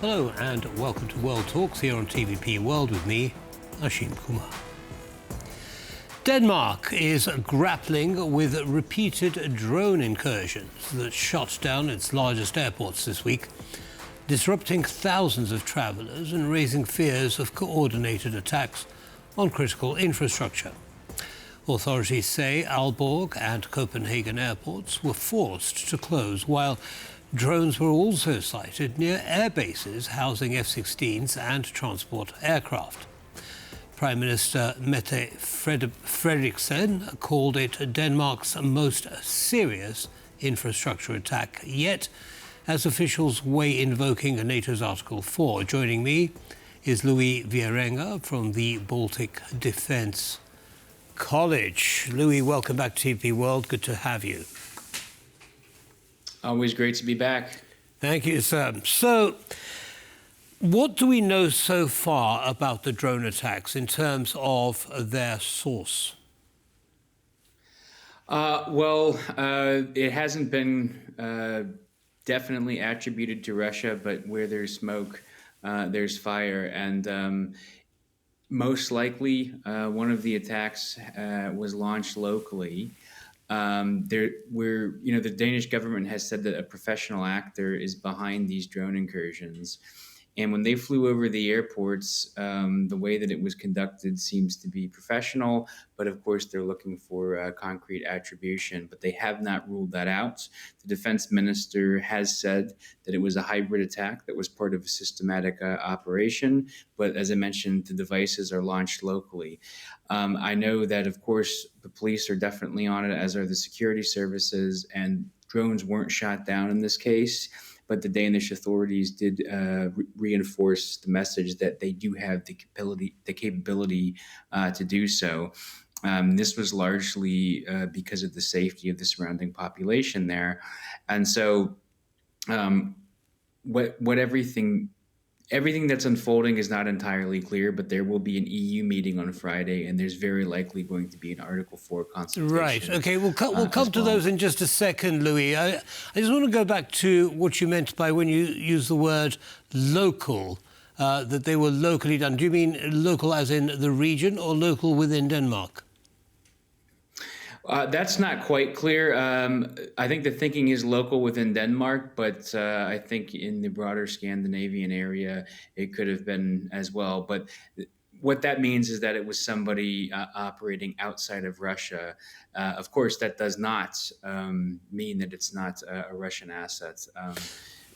Hello and welcome to World Talks here on TVP World with me, Ashim Kumar. Denmark is grappling with repeated drone incursions that shut down its largest airports this week, disrupting thousands of travellers and raising fears of coordinated attacks on critical infrastructure. Authorities say Aalborg and Copenhagen airports were forced to close, while drones were also sighted near air bases housing F-16s and transport aircraft. Prime Minister Mette Frederiksen called it Denmark's most serious infrastructure attack yet, as officials weigh invoking NATO's Article 4. Joining me is Louis Wierenga from the Baltic Defence College. Louis, welcome back to TVP World. Good to have you. Always great to be back. Thank you, sir. So, what do we know so far about the drone attacks in terms of their source? It hasn't been definitely attributed to Russia, but where there's smoke, there's fire. And most likely, one of the attacks was launched locally. The Danish government has said that a professional actor is behind these drone incursions. And when they flew over the airports, the way that it was conducted seems to be professional. But of course, they're looking for concrete attribution, but they have not ruled that out. The defense minister has said that it was a hybrid attack that was part of a systematic operation. But as I mentioned, the devices are launched locally. I know that, of course, the police are definitely on it, as are the security services, and drones weren't shot down in this case. But the Danish authorities did reinforce the message that they do have the capability to do so. This was largely because of the safety of the surrounding population there. And so everything that's unfolding is not entirely clear, but there will be an EU meeting on Friday, and there's very likely going to be an Article 4 consultation. Right. Okay, we'll come to those in just a second, Louis. I just want to go back to what you meant by when you use the word local, that they were locally done. Do you mean local as in the region or local within Denmark? That's not quite clear. I think the thinking is local within Denmark, but I think in the broader Scandinavian area, it could have been as well. But what that means is that it was somebody operating outside of Russia. Of course, that does not mean that it's not a Russian asset.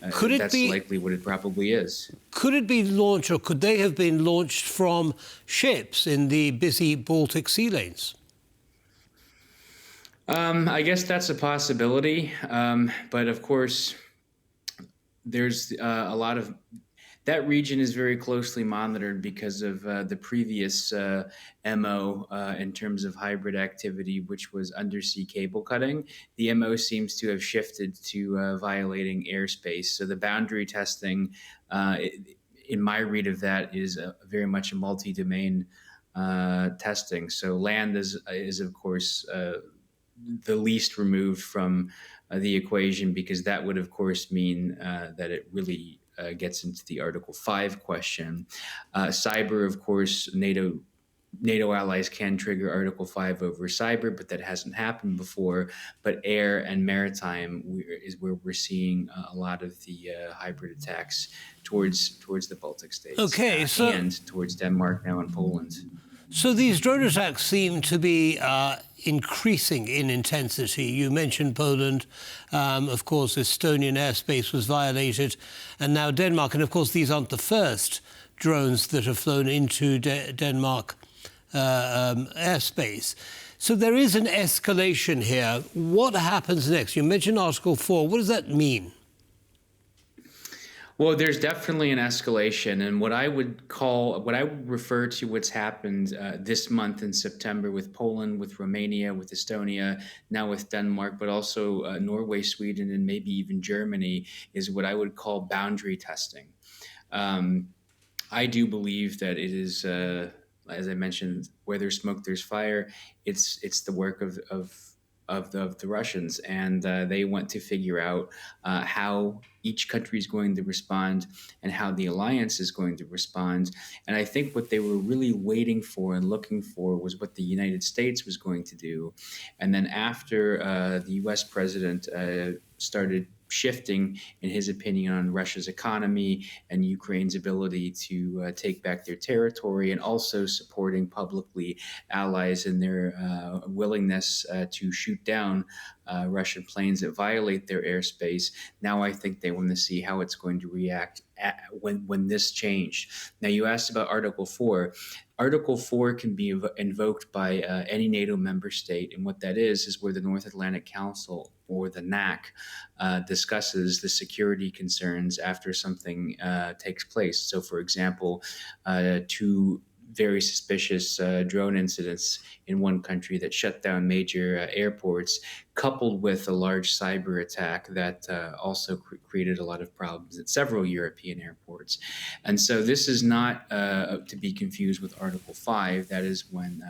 That's likely what it probably is. Could it be launched, or could they have been launched from ships in the busy Baltic sea lanes? I guess that's a possibility, but of course, there's a lot of that region is very closely monitored because of the previous MO in terms of hybrid activity, which was undersea cable cutting. The MO seems to have shifted to violating airspace. So the boundary testing, in my read of that, is very much a multi-domain testing. So land is of course the least removed from the equation, because that would, of course, mean that it really gets into the Article 5 question. Cyber, of course, NATO allies can trigger Article 5 over cyber, but that hasn't happened before. But air and maritime is where we're seeing a lot of the hybrid attacks towards the Baltic states. Okay, and towards Denmark now and Poland. So these drone attacks seem to be increasing in intensity. You mentioned Poland. Of course, Estonian airspace was violated, and now Denmark. And of course, these aren't the first drones that have flown into Denmark airspace. So there is an escalation here. What happens next? You mentioned Article 4. What does that mean? Well, there's definitely an escalation, and what I would refer to what's happened this month in September with Poland, with Romania, with Estonia, now with Denmark, but also Norway, Sweden, and maybe even Germany, is what I would call boundary testing. I do believe that it is, as I mentioned, where there's smoke, there's fire. It's the work of of the Russians, and they want to figure out how each country is going to respond and how the alliance is going to respond. And I think what they were really waiting for and looking for was what the United States was going to do. And then after the U.S. president started shifting in his opinion on Russia's economy and Ukraine's ability to take back their territory, and also supporting publicly allies in their willingness to shoot down Russian planes that violate their airspace. Now I think they want to see how it's going to react when this changed. Now you asked about Article 4. Article 4 can be invoked by any NATO member state, and what that is where the North Atlantic Council, or the NAC, discusses the security concerns after something takes place. So, for example, two very suspicious drone incidents in one country that shut down major airports, coupled with a large cyber attack that also created a lot of problems at several European airports. And so this is not to be confused with Article 5. That is when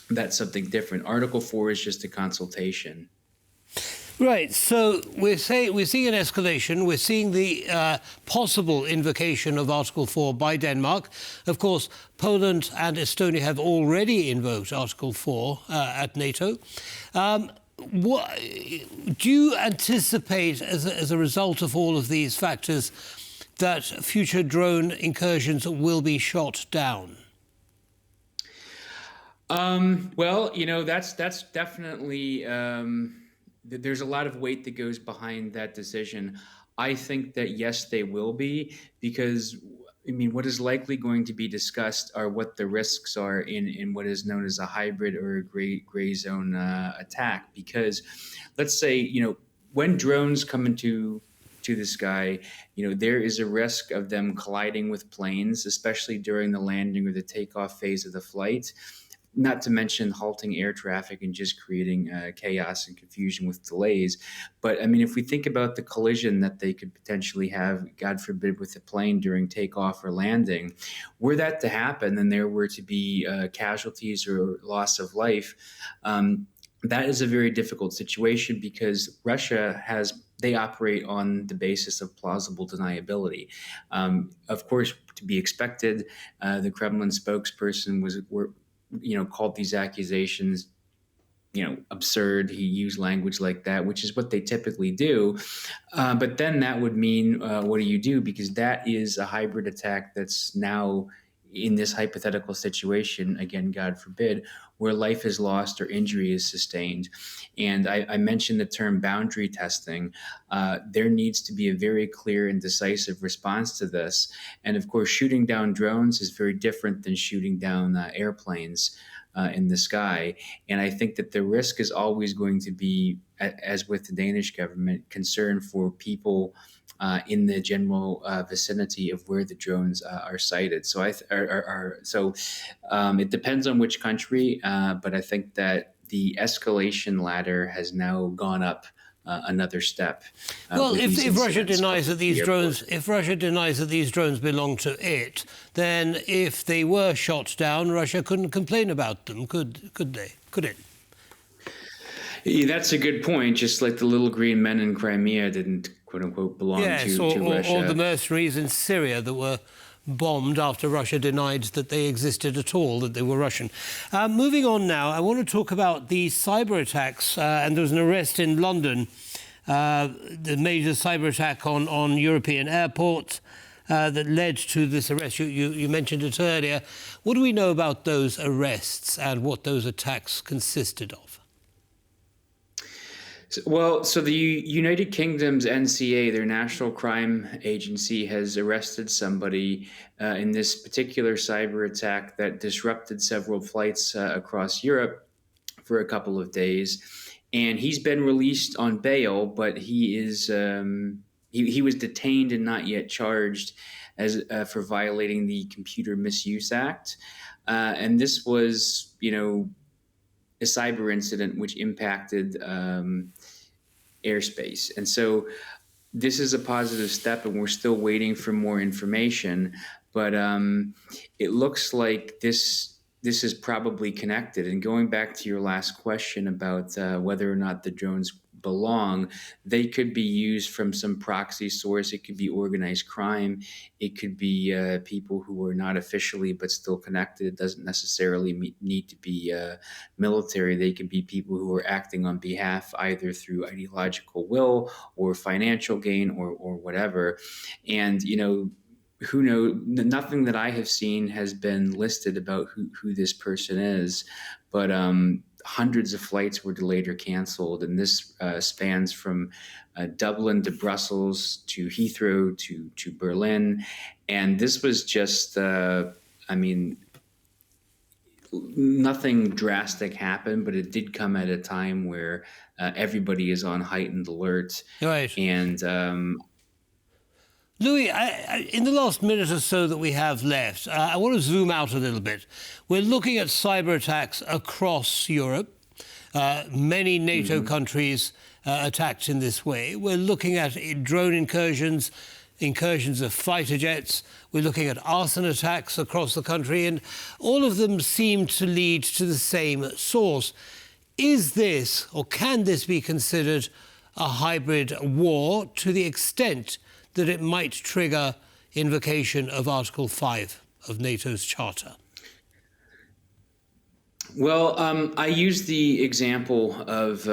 that's something different. Article 4 is just a consultation. Right. So we're seeing an escalation. We're seeing the possible invocation of Article 4 by Denmark. Of course, Poland and Estonia have already invoked Article 4 at NATO. What do you anticipate, as a result of all of these factors, that future drone incursions will be shot down? Well, that's definitely. There's a lot of weight that goes behind that decision. I think that yes, they will be, because what is likely going to be discussed are what the risks are in what is known as a hybrid or a gray zone attack. Because let's say when drones come into the sky, there is a risk of them colliding with planes, especially during the landing or the takeoff phase of the flight. Not to mention halting air traffic and just creating chaos and confusion with delays. But if we think about the collision that they could potentially have, God forbid, with the plane during takeoff or landing, were that to happen and there were to be casualties or loss of life, that is a very difficult situation, because Russia they operate on the basis of plausible deniability. Of course, to be expected, the Kremlin spokesperson called these accusations, absurd. He used language like that, which is what they typically do. But then that would mean, what do you do? Because that is a hybrid attack that's now in this hypothetical situation, again, God forbid, where life is lost or injury is sustained. And I mentioned the term boundary testing. There needs to be a very clear and decisive response to this. And of course, shooting down drones is very different than shooting down airplanes in the sky. And I think that the risk is always going to be, as with the Danish government, concern for people in the general vicinity of where the drones are sighted. So it depends on which country, but I think that the escalation ladder has now gone up another step. Well, if Russia denies that these drones belong to it, then if they were shot down, Russia couldn't complain about them, could they? Could it? Yeah, that's a good point. Just like the little green men in Crimea didn't, quote unquote, belong to Russia. Or the mercenaries in Syria that were bombed after Russia denied that they existed at all, that they were Russian. Moving on now, I want to talk about the cyber attacks. And there was an arrest in London, the major cyber attack on European airports that led to this arrest. You mentioned it earlier. What do we know about those arrests and what those attacks consisted of? So the United Kingdom's NCA, their National Crime Agency, has arrested somebody in this particular cyber attack that disrupted several flights across Europe for a couple of days. And he's been released on bail, but he is he was detained and not yet charged for violating the Computer Misuse Act. And this was, a cyber incident which impacted airspace. And so this is a positive step, and we're still waiting for more information. But it looks like this this is probably connected. And going back to your last question about whether or not the drones belong, they could be used from some proxy source. It could be organized crime. It could be people who are not officially but still connected. It doesn't necessarily need to be military. They could be people who are acting on behalf either through ideological will or financial gain or whatever. And, who knows? Nothing that I have seen has been listed about who this person is, but hundreds of flights were delayed or canceled, and this spans from Dublin to Brussels to Heathrow to Berlin, and this was just, nothing drastic happened, but it did come at a time where everybody is on heightened alert, Right. and Louis, in the last minute or so that we have left, I want to zoom out a little bit. We're looking at cyber attacks across Europe. Many NATO countries attacked in this way. We're looking at drone incursions, incursions of fighter jets. We're looking at arson attacks across the country, and all of them seem to lead to the same source. Is this, or can this be considered a hybrid war to the extent that it might trigger invocation of Article 5 of NATO's Charter? Well, I use the example of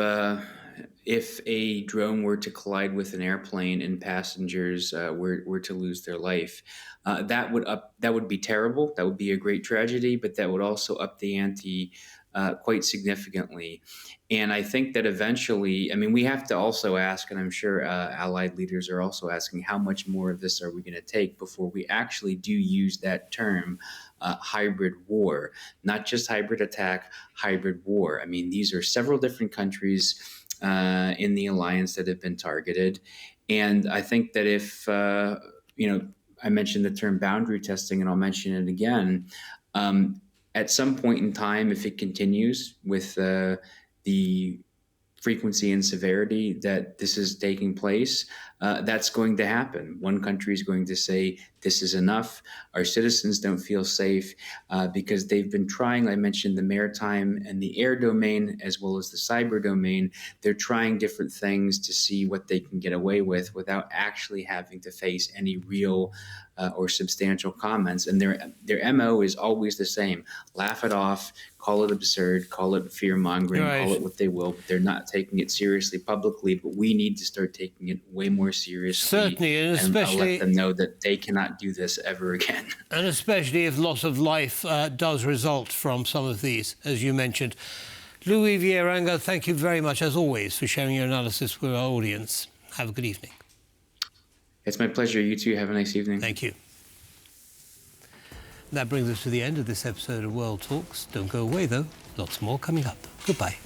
if a drone were to collide with an airplane and passengers were to lose their life. That would be terrible. That would be a great tragedy, but that would also up the ante quite significantly. And I think that eventually, we have to also ask, and I'm sure allied leaders are also asking, how much more of this are we going to take before we actually do use that term, hybrid war, not just hybrid attack, hybrid war. These are several different countries in the alliance that have been targeted. And I think that if, I mentioned the term boundary testing, and I'll mention it again, at some point in time, if it continues with the frequency and severity that this is taking place, that's going to happen. One country is going to say, this is enough. Our citizens don't feel safe because they've been trying, I mentioned the maritime and the air domain, as well as the cyber domain. They're trying different things to see what they can get away with without actually having to face any real or substantial comments. And their MO is always the same. Laugh it off, call it absurd, call it fear-mongering, Right. Call it what they will, but they're not taking it seriously publicly. But we need to start taking it way more seriously. Certainly, and especially let them know that they cannot do this ever again. And especially if loss of life does result from some of these, as you mentioned. Louis Wierenga, thank you very much, as always, for sharing your analysis with our audience. Have a good evening. It's my pleasure. You too. Have a nice evening. Thank you. That brings us to the end of this episode of World Talks. Don't go away, though. Lots more coming up. Goodbye.